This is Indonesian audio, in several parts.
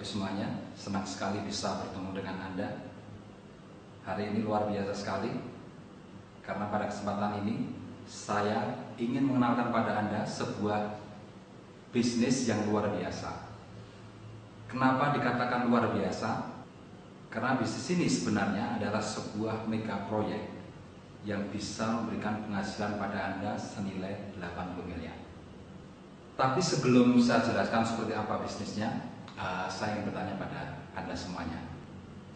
Ibu semuanya, senang sekali bisa bertemu dengan Anda. Hari ini luar biasa sekali, karena pada kesempatan ini saya ingin mengenalkan pada Anda sebuah bisnis yang luar biasa. Kenapa dikatakan luar biasa? Karena bisnis ini sebenarnya adalah sebuah mega proyek yang bisa memberikan penghasilan pada Anda senilai 80 miliar. Tapi sebelum saya jelaskan seperti apa bisnisnya, saya ingin bertanya pada Anda semuanya.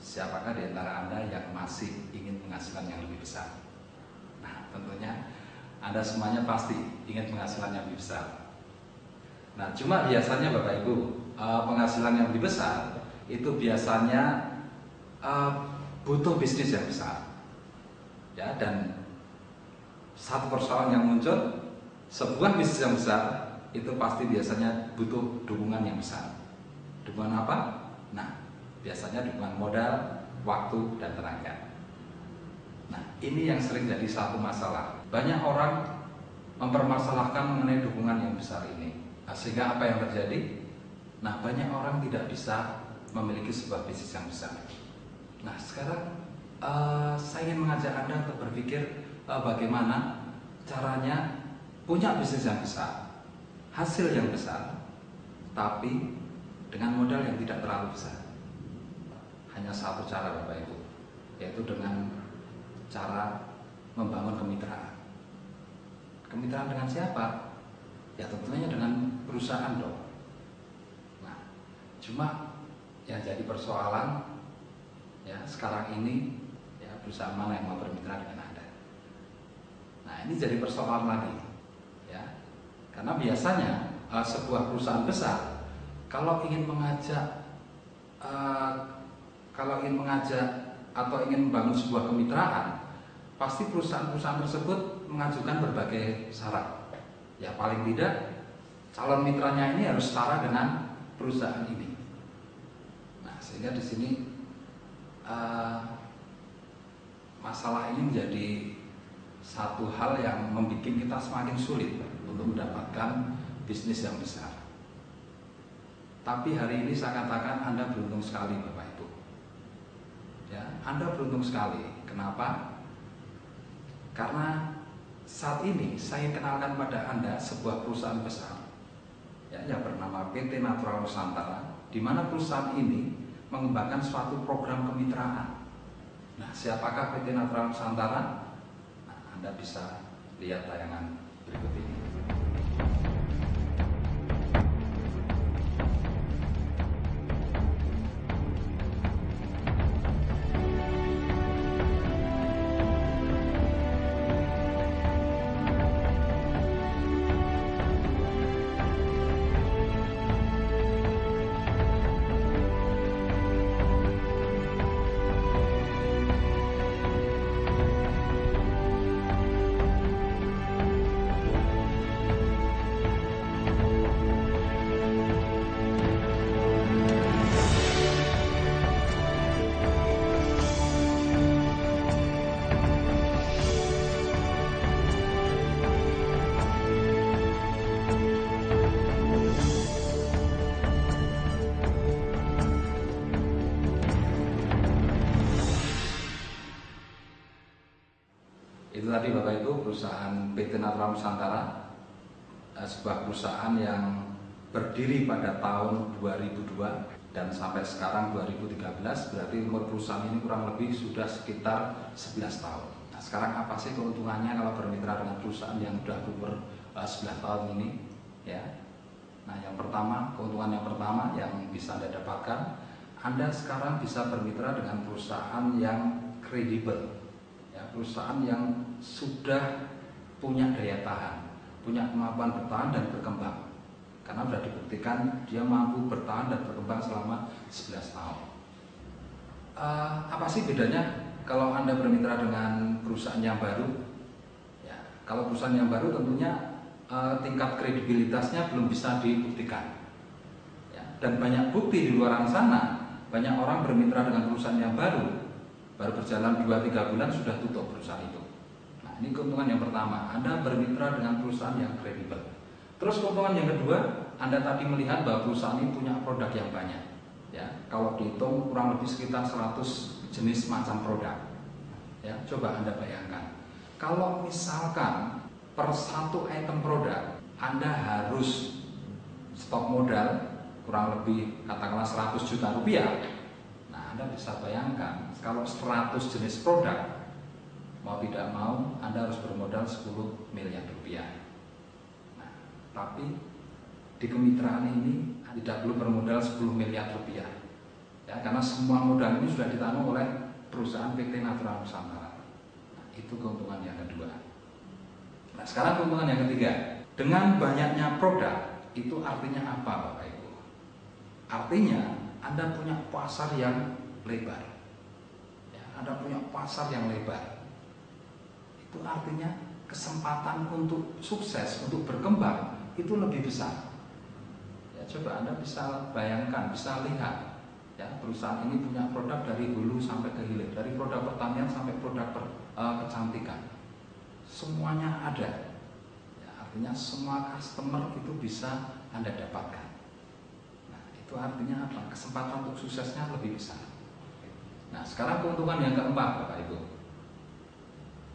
Siapakah di antara Anda yang masih ingin penghasilan yang lebih besar? Nah, tentunya Anda semuanya pasti ingin penghasilan yang lebih besar. Nah, cuma biasanya Bapak Ibu, penghasilan yang lebih besar itu biasanya butuh bisnis yang besar. Ya, dan satu persoalan yang muncul, sebuah bisnis yang besar itu pasti biasanya butuh dukungan yang besar. Dukungan apa? Nah, biasanya dukungan modal, waktu, dan tenaga. Nah, ini yang sering jadi satu masalah. Banyak orang mempermasalahkan mengenai dukungan yang besar ini. Nah, sehingga apa yang terjadi? Nah, banyak orang tidak bisa memiliki sebuah bisnis yang besar. Nah, sekarang saya ingin mengajak Anda untuk berpikir bagaimana caranya punya bisnis yang besar, hasil yang besar, tapi dengan modal yang tidak terlalu besar. Hanya satu cara Bapak Ibu, yaitu dengan cara membangun kemitraan. Kemitraan dengan siapa? Ya tentunya dengan perusahaan dong. Nah, cuma yang jadi persoalan ya sekarang ini ya perusahaan mana yang mau bermitra dengan Anda. Nah, ini jadi persoalan lagi ya. Karena biasanya sebuah perusahaan besar kalau ingin mengajak atau ingin membangun sebuah kemitraan, pasti perusahaan-perusahaan tersebut mengajukan berbagai syarat. Ya paling tidak calon mitranya ini harus setara dengan perusahaan ini. Nah, sehingga di sini masalah ini menjadi satu hal yang membuat kita semakin sulit untuk mendapatkan bisnis yang besar. Tapi hari ini saya katakan Anda beruntung sekali Bapak Ibu. Ya, Anda beruntung sekali. Kenapa? Karena saat ini saya kenalkan pada Anda sebuah perusahaan besar ya, yang bernama PT Natural Nusantara, di mana perusahaan ini mengembangkan suatu program kemitraan. Nah, siapakah PT Natural Nusantara? Nah, Anda bisa lihat tayangan berikut ini. Itu tadi Bapak Ibu perusahaan PT Natural Nusantara, sebuah perusahaan yang berdiri pada tahun 2002 dan sampai sekarang 2013, berarti umur perusahaan ini kurang lebih sudah sekitar 11 tahun. Nah, sekarang apa sih keuntungannya kalau bermitra dengan perusahaan yang sudah berumur 11 tahun ini? Ya. Nah, keuntungan yang pertama yang bisa Anda dapatkan, Anda sekarang bisa bermitra dengan perusahaan yang kredibel. Perusahaan yang sudah punya daya tahan, punya kemampuan bertahan dan berkembang, karena sudah dibuktikan dia mampu bertahan dan berkembang selama 11 tahun. Apa sih bedanya kalau Anda bermitra dengan perusahaan yang baru? Ya, kalau perusahaan yang baru tentunya tingkat kredibilitasnya belum bisa dibuktikan ya, dan banyak bukti di luar sana. Banyak orang bermitra dengan perusahaan yang baru berjalan 2-3 bulan sudah tutup perusahaan itu. Nah, ini keuntungan yang pertama, Anda bermitra dengan perusahaan yang kredibel. Terus keuntungan yang kedua, Anda tadi melihat bahwa perusahaan ini punya produk yang banyak. Ya, kalau dihitung kurang lebih sekitar 100 jenis macam produk. Ya, coba Anda bayangkan. Kalau misalkan per satu item produk Anda harus stok modal kurang lebih katakanlah 100 juta rupiah. Nah, Anda bisa bayangkan kalau 100 jenis produk, mau tidak mau Anda harus bermodal 10 miliar rupiah. Nah, tapi di kemitraan ini tidak perlu bermodal 10 miliar rupiah. Ya, karena semua modal ini sudah ditanggung oleh perusahaan PT Natural Nusantara. Nah, itu keuntungan yang kedua. Nah, sekarang keuntungan yang ketiga. Dengan banyaknya produk, itu artinya apa Bapak Ibu? Artinya Anda punya pasar yang lebar. Ya, Anda punya pasar yang lebar. Itu artinya kesempatan untuk sukses, untuk berkembang itu lebih besar. Ya, coba Anda bisa bayangkan, bisa lihat. Ya, perusahaan ini punya produk dari hulu sampai ke hilir, dari produk pertanian sampai produk kecantikan. Semuanya ada. Ya, artinya semua customer itu bisa Anda dapatkan. Nah, itu artinya apa? Kesempatan untuk suksesnya lebih besar. Nah, sekarang keuntungan yang keempat Bapak Ibu.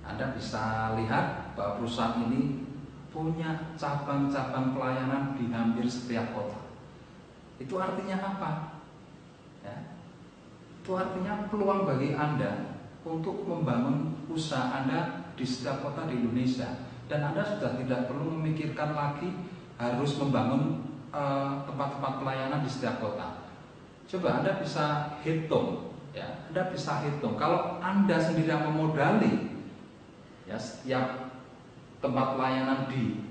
Anda bisa lihat bahwa perusahaan ini punya cabang-cabang pelayanan di hampir setiap kota. Itu artinya apa? Ya, itu artinya peluang bagi Anda untuk membangun usaha Anda di setiap kota di Indonesia, dan Anda sudah tidak perlu memikirkan lagi harus membangun tempat-tempat pelayanan di setiap kota. Coba Anda bisa hitung, ya, Anda bisa hitung kalau Anda sendiri yang memodali ya setiap tempat pelayanan di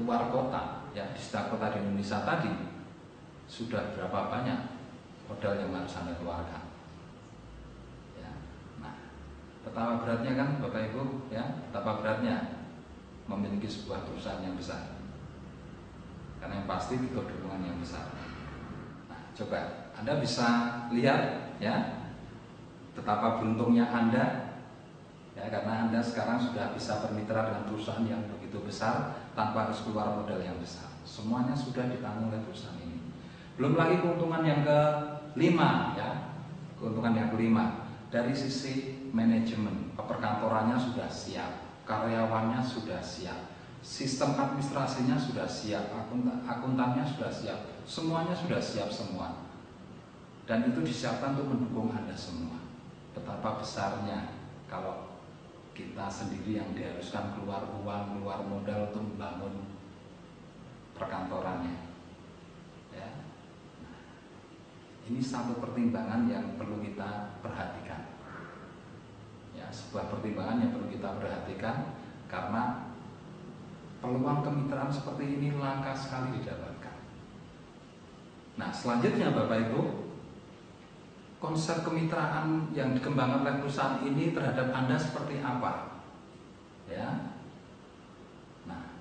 luar kota, ya di setiap kota di Indonesia tadi, sudah berapa banyak modal yang harus Anda keluarkan. Ya. Nah, betapa beratnya kan Bapak Ibu, ya, betapa beratnya memiliki sebuah perusahaan yang besar. Karena yang pasti butuh dukungan yang besar. Nah, coba Anda bisa lihat, ya, betapa beruntungnya Anda, ya, karena Anda sekarang sudah bisa bermitra dengan perusahaan yang begitu besar tanpa harus keluar modal yang besar. Semuanya sudah ditanggung oleh perusahaan ini. Belum lagi keuntungan yang kelima, ya, keuntungan yang kelima dari sisi manajemen, perkantorannya sudah siap, karyawannya sudah siap, sistem administrasinya sudah siap, akuntannya sudah siap, semuanya sudah siap semua. Dan itu disiapkan untuk mendukung Anda semua. Betapa besarnya kalau kita sendiri yang diharuskan keluar uang, keluar modal untuk membangun perkantorannya. Ya. Nah, ini satu pertimbangan yang perlu kita perhatikan. Ya, sebuah pertimbangan yang perlu kita perhatikan karena peluang kemitraan seperti ini langka sekali didapatkan. Nah, selanjutnya Bapak Ibu, konsep kemitraan yang dikembangkan oleh perusahaan ini terhadap Anda seperti apa? Ya. Nah,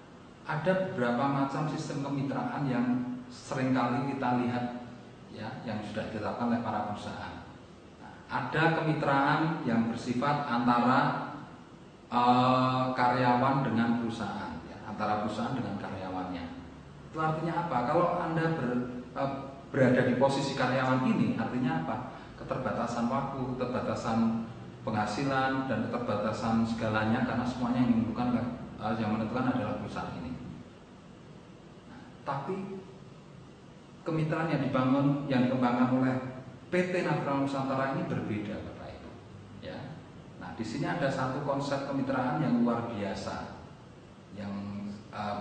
ada beberapa macam sistem kemitraan yang seringkali kita lihat, ya, yang sudah ditetapkan oleh para perusahaan. Nah, ada kemitraan yang bersifat antara karyawan dengan perusahaan, ya, antara perusahaan dengan karyawannya. Itu artinya apa? Kalau Anda berada di posisi karyawan ini, artinya apa? Keterbatasan waktu, keterbatasan penghasilan, dan keterbatasan segalanya, karena semuanya yang menentukan adalah perusahaan ini. Nah, tapi kemitraan yang dikembangkan oleh PT Natural Nusantara ini berbeda, Bapak Ibu. Ya. Nah, di sini ada satu konsep kemitraan yang luar biasa, yang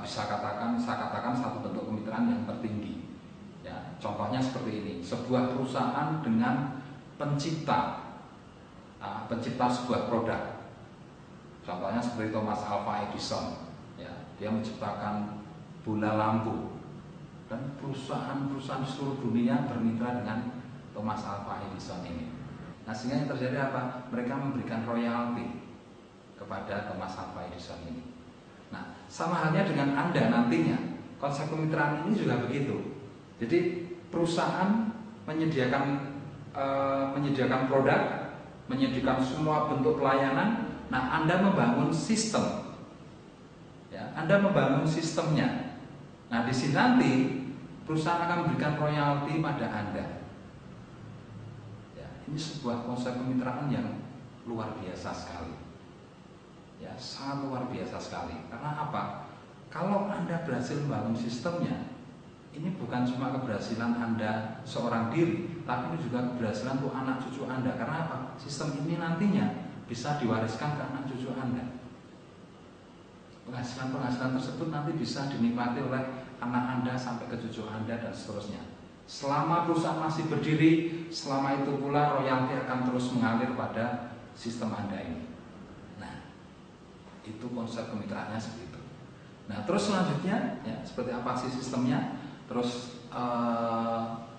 saya katakan satu bentuk kemitraan yang tertinggi. Ya, contohnya seperti ini, sebuah perusahaan dengan pencipta sebuah produk. Contohnya seperti Thomas Alva Edison, ya, dia menciptakan bola lampu, dan perusahaan-perusahaan di seluruh dunia bermitra dengan Thomas Alva Edison ini. Nah, sehingga yang terjadi apa? Mereka memberikan royalti kepada Thomas Alva Edison ini. Nah, sama halnya dengan Anda nantinya, konsep kemitraan ini juga begitu. Jadi perusahaan menyediakan produk, menyediakan semua bentuk pelayanan. Nah, Anda membangun sistem, ya, Anda membangun sistemnya. Nah, di sini nanti perusahaan akan memberikan royalti pada Anda. ini sebuah konsep kemitraan yang luar biasa sekali. Ya, sangat luar biasa sekali. Karena apa? Kalau Anda berhasil membangun sistemnya, ini bukan cuma keberhasilan Anda seorang diri, tapi ini juga keberhasilan untuk anak cucu Anda. Karena apa? Sistem ini nantinya bisa diwariskan ke anak cucu Anda. Penghasilan-penghasilan tersebut nanti bisa dinikmati oleh anak Anda sampai ke cucu Anda dan seterusnya. Selama perusahaan masih berdiri, selama itu pula royalti akan terus mengalir pada sistem Anda ini. Nah, itu konsep kemitraannya seperti itu. Nah, terus selanjutnya, ya, seperti apa sih sistemnya? Terus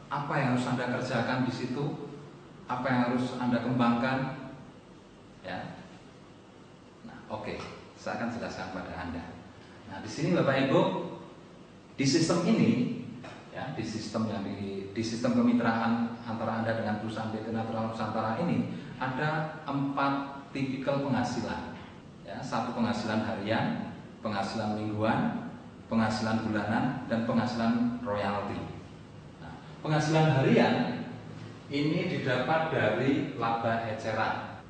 apa yang harus Anda kerjakan di situ? Apa yang harus Anda kembangkan? Ya. Nah, oke, saya akan jelaskan pada Anda. Nah, di sini Bapak Ibu, di sistem ini, ya, di sistem kemitraan antara Anda dengan perusahaan PT Natural Nusantara ini ada 4 tipikal penghasilan. Ya, 1 penghasilan harian, penghasilan mingguan, penghasilan bulanan, dan penghasilan royalti. Nah, penghasilan harian ini didapat dari laba eceran.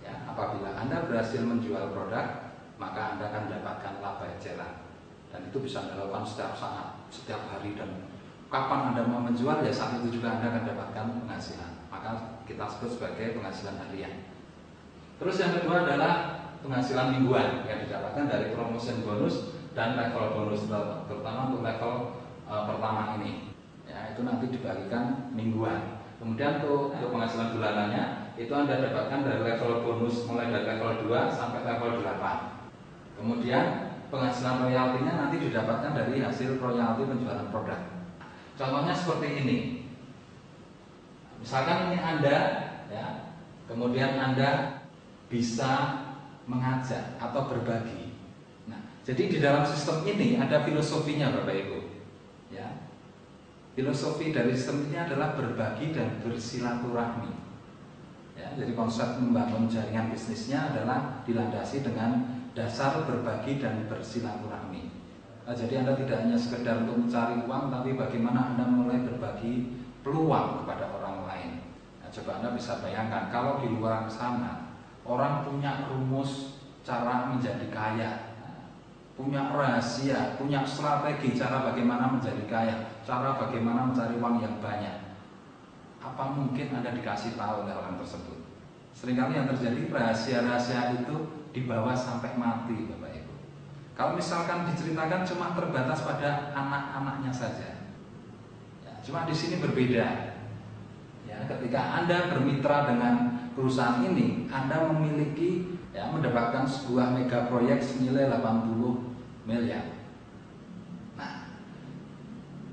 Ya, apabila Anda berhasil menjual produk, maka Anda akan mendapatkan laba eceran. Dan itu bisa Anda lakukan setiap saat, setiap hari, dan kapan Anda mau menjual, ya saat itu juga Anda akan mendapatkan penghasilan. Maka kita sebut sebagai penghasilan harian. Terus yang kedua adalah penghasilan mingguan yang didapatkan dari promotion bonus dan level bonus, terutama untuk level pertama ini. Ya, itu nanti dibagikan mingguan. Kemudian untuk penghasilan bulanannya itu Anda dapatkan dari level bonus mulai dari level 2 sampai level 8. Kemudian penghasilan royaltinya nanti didapatkan dari hasil royalti penjualan produk. Contohnya seperti ini. Misalkan ini Anda, ya, kemudian Anda bisa mengajak atau berbagi. Nah, jadi di dalam sistem ini ada filosofinya Bapak Ibu. Ya. Filosofi dari sistem ini adalah berbagi dan bersilaturahmi. Ya, jadi konsep membangun jaringan bisnisnya adalah dilandasi dengan dasar berbagi dan bersilaturahmi. Nah, jadi Anda tidak hanya sekedar untuk mencari uang, tapi bagaimana Anda mulai berbagi peluang kepada orang lain. Nah, coba Anda bisa bayangkan kalau di luar sana orang punya rumus cara menjadi kaya, punya rahasia, punya strategi cara bagaimana menjadi kaya, cara bagaimana mencari uang yang banyak. Apa mungkin Anda dikasih tahu oleh orang tersebut? Seringkali yang terjadi rahasia-rahasia itu dibawa sampai mati Bapak Ibu. Kalau misalkan diceritakan cuma terbatas pada anak-anaknya saja. Ya, cuma di sini berbeda. Ya, ketika Anda bermitra dengan perusahaan ini, Anda memiliki, ya, mendapatkan sebuah mega proyek senilai 80 miliar. Nah,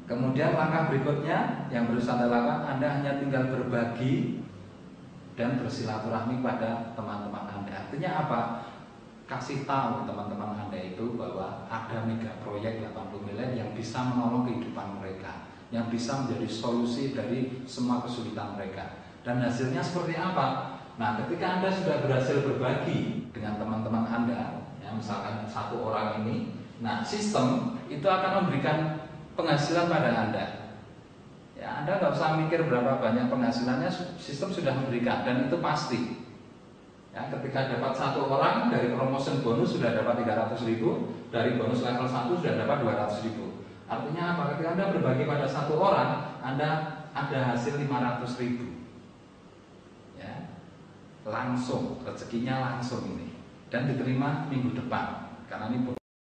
kemudian langkah berikutnya yang harus Anda lakukan, Anda hanya tinggal berbagi dan bersilaturahmi pada teman-teman Anda. Artinya apa? Kasih tahu teman-teman Anda itu bahwa ada mega proyek 80 miliar yang bisa menolong kehidupan mereka, yang bisa menjadi solusi dari semua kesulitan mereka. Dan hasilnya seperti apa? Nah, ketika Anda sudah berhasil berbagi dengan teman-teman Anda, ya, misalkan 1 orang ini, nah, sistem itu akan memberikan penghasilan pada Anda. Ya, Anda nggak usah mikir berapa banyak penghasilannya, sistem sudah memberikan, dan itu pasti. Ya, ketika dapat 1 orang dari promotion bonus sudah dapat 300.000, dari bonus level 1 sudah dapat 200.000. Artinya apa? Ketika Anda berbagi pada 1 orang, Anda ada hasil 500.000. Ya, langsung rezekinya langsung ini, dan diterima minggu depan karena ini